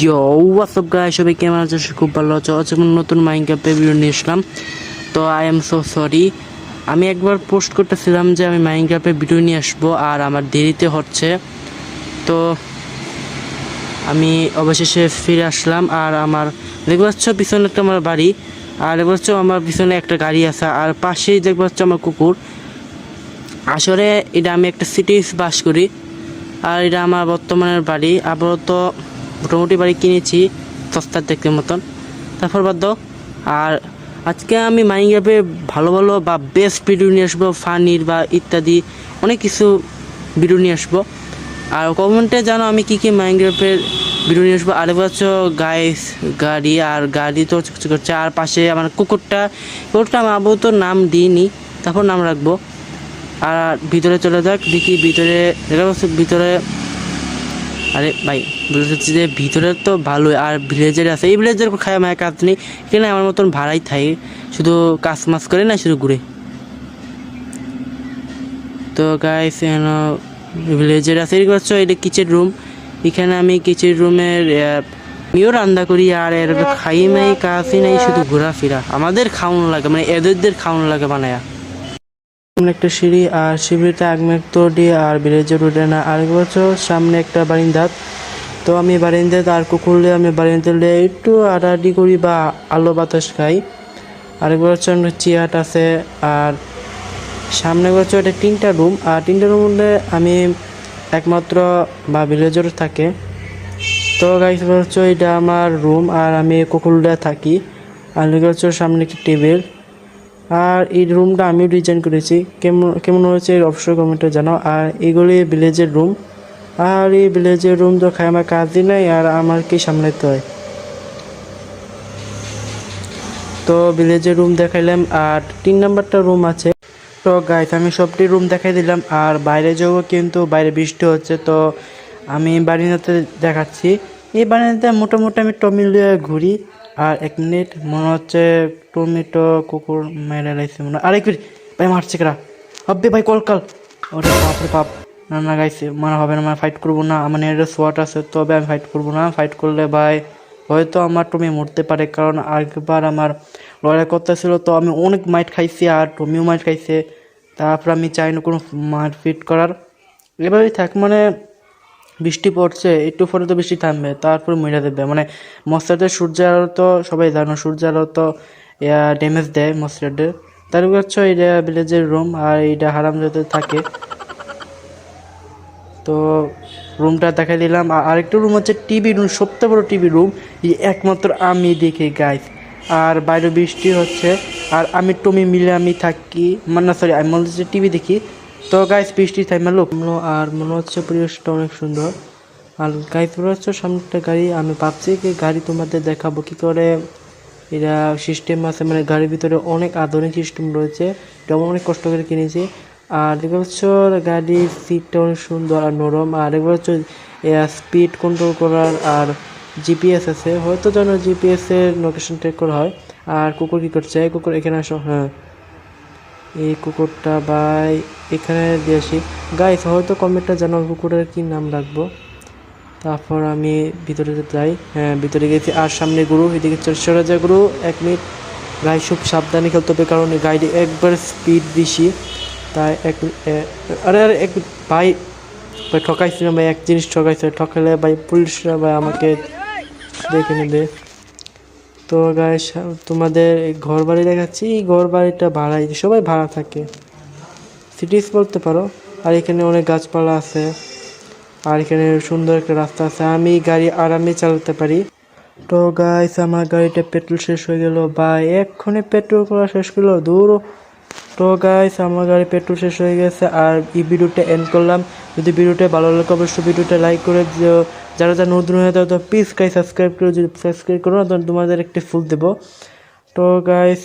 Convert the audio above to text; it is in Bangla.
ইয়ো হোয়াটসঅ্যাপ গাইস, সবাই কেমন আছো? খুব ভালো আছো? যেমন নতুন মাইনক্রাফটে ভিডিও নিয়ে আসলাম। তো আই এম সো সরি, আমি একবার পোস্ট করতেছিলাম যে আমি মাইনক্রাফটে ভিডিও নিয়ে আসবো, আর আমার দেরিতে হচ্ছে। তো আমি অবশেষে ফিরে আসলাম। আর আমার দেখতে পাচ্ছ পিছনে একটা আমার বাড়ি, আর দেখতে পাচ্ছ আমার পিছনে একটা গাড়ি আছে, আর পাশেই দেখতে পাচ্ছ আমার কুকুর। আসলে এটা আমি একটা সিটিস বাস করি, আর এটা আমার বর্তমানের বাড়ি। আপাতত মোটামুটি বাড়ি কিনেছি সস্তার দেখতে মতন, তারপর বাদ দাও। আর আজকে আমি মাইনক্রাফটে ভালো ভালো বা বেস্ট ভিডিও নিয়ে আসবো, ফানির বা ইত্যাদি অনেক কিছু ভিডিও নিয়ে আসবো। আর কমেন্টে জানো আমি কী কী মাইনক্রাফটের ভিডিও নিয়ে আসবো। আর বলছ গাইস গাড়ি তো কিছু করছে, আর পাশে আমার কুকুরটা আমি আপাতত নাম দিইনি, তারপর নাম রাখবো। আর ভিতরে চলে যাক, দেখি ভিতরে দেখা যাচ্ছে ভিতরে। আরে ভাই বুঝতে পারছি যে ভিতরে তো ভালোই, আর ভিলেজের আছে। এই ভিলেজের খায় আমার কাজ নেই, এখানে আমার মতন ভাড়াই থাকে, শুধু কাজ মাছ করে না, শুধু ঘুরে। তো গাইস ভিলেজের আছে এরকম হচ্ছে। এটা কিচেন রুম, এখানে আমি কিচেন রুমের আমিও রান্না করি, আর এর খাই নাই কাজই নাই, শুধু ঘোরাফেরা। আমাদের খাওয়ানো লাগে, মানে এদের খাওয়ানো লাগে বানায়া। একটা সিঁড়ি, আর সিঁড়িতে আগমেক তো দিয়ে আর ভিলেজের উঠে না। আর বছর সামনে একটা বারিন্দাত, তো আমি বারিন্দাতে আর কুকুরলে আমি বারিন্দালে একটু আড়াআড়ি করি বা আলো বাতাস খাই। আরেকবার হচ্ছে চেয়ার আছে, আর সামনে হচ্ছে এটা 3টা রুম, আর 3টা রুম মধ্যে আমি একমাত্র বা ভিলেজর থাকে। তো গাইস হচ্ছে এটা আমার রুম, আর আমি কুকুরলে থাকি। আর হচ্ছে সামনে একটি টেবিল, আর এই রুমটা আমি ডিজাইন করেছি। কেমন কেমন হয়েছে অবশ্যই কমেন্টে জানাও। আর এগুলি ভিলেজের রুম, আর এই ভিলেজের রুম তো খাই আমার কাজই নাই, আর আমার কি সামলাইতে হয়। তো ভিলেজের রুম দেখাইলাম, আর 3 নাম্বারটা রুম আছে। তো গাইস আমি সবটি রুম দেখাই দিলাম। আর বাইরে যাবো, কিন্তু বাইরে বৃষ্টি হচ্ছে, তো আমি বারিন্দাতে দেখাচ্ছি। এই বারিন্দাতে মোটামুটি আমি টমিলিয়ে ঘুরি। আর 1 মিনিট, মনে হচ্ছে টমেটো কুকুর মেরে লাইছে মনে হয়। আরেক মিনিট ভাই, মারছে কেরা হবে ভাই, কলকাল। ওরে বাপরে বাপ, না না গাইছে মানে হবে না, মানে ফাইট করবো না। আমার এটা সোয়াট আছে, তবে আমি ফাইট করবো না। ফাইট করলে ভাই হয়তো আমার টমি মরতে পারে, কারণ আগেবার আমার লড়াই করতেছিল, তো আমি অনেক মাইট খাইছি, আর টমিও মাইট খাইছে। তারপর আমি চাই না কোনো মারপিট করার, এভাবেই থাক। মানে বৃষ্টি পড়ছে, একটু পরে তো বৃষ্টি থামবে, তারপর মরে দেবে। মানে মশলাদের সূর্যের আলো তো সবাই জানো, সূর্যের আলো তো ড্যামেজ দেয় মশলাদের। তারপর হচ্ছে এটা ভিলেজের রুম, আর এটা হারাম যাতে থাকে। তো রুমটা দেখাই দিলাম। আর আরেকটা রুম হচ্ছে টিভি রুম, সবচেয়ে বড় টিভি রুম, একমাত্র আমি দেখি গাইস। আর বাইরে বৃষ্টি হচ্ছে, আর আমি টমি মিলে আমি থাকি, মানে সরি আমি বলছি টিভি দেখি। তো গাইস বৃষ্টি থাইমালো, আর মনে হচ্ছে পরিবেশটা অনেক সুন্দর। আর গাইস মনে হচ্ছে সামনে একটা গাড়ি, আমি ভাবছি কি গাড়ি তোমাদের দেখাবো কী করে। এটা সিস্টেম আছে, মানে গাড়ির ভিতরে অনেক আধুনিক সিস্টেম রয়েছে, এটা অনেক কষ্ট করে কিনেছি। আর দেখতে পাচ্ছ গাড়ির সিটটা অনেক সুন্দর আর নরম। আর দেখতে পাচ্ছ স্পিড কন্ট্রোল করার, আর জিপিএস আছে, হয়তো জানো জিপিএস এর লোকেশন ট্র্যাক করা হয়। আর কুকুর কী করছে? কুকুর এখানে আসো। হ্যাঁ, এই কুকুরটা ভাই এখানে দিয়ে আসি। গাইস হয়তো কমেন্টটা জানাও কুকুরের কী নাম রাখবো। তারপর আমি ভিতরে যাই, হ্যাঁ ভিতরে গেছি। আর সামনে গরু, এদিকে সরে যায় গরু। 1 মিনিট গাড়ি খুব সাবধানে খেলতে হবে, কারণ গাড়ি একবার স্পিড বেশি, তাই আরে আরে এক ভাই ভাই ঠকাইছি না ভাই, এক জিনিস ঠকাইছে, ঠকালে ভাই পুলিশরা ভাই আমাকে দেখে নেবে। তো গাইস তোমাদের ঘর বাড়ি দেখাচ্ছি। এই ঘর বাড়িটা ভাড়াই, সবাই ভাড়া থাকে, সিটিস বলতে পারো। আর এখানে অনেক গাছপালা আছে, আর এখানে সুন্দর একটা রাস্তা আছে, আমি গাড়ি আরামে চালাতে পারি। তো গাইস আমার গাড়িটা পেট্রোল শেষ হয়ে গেল ভাই, এক্ষুনি পেট্রোল করা শেষ করলো দূর। তো গাইস আমার গাড়ি পেট্রোল শেষ হয়ে গেছে, আর এই ভিডিওটা এন্ড করলাম। যদি ভিডিওটা ভালো লাগে অবশ্যই ভিডিওটা লাইক করে দিও। যারা যারা নতুন হয়ে থাকে তো প্লিজ গাইস সাবস্ক্রাইব করে, যদি সাবস্ক্রাইব করো না তো তোমাদের একটি ফুল দেবো। তো গাইস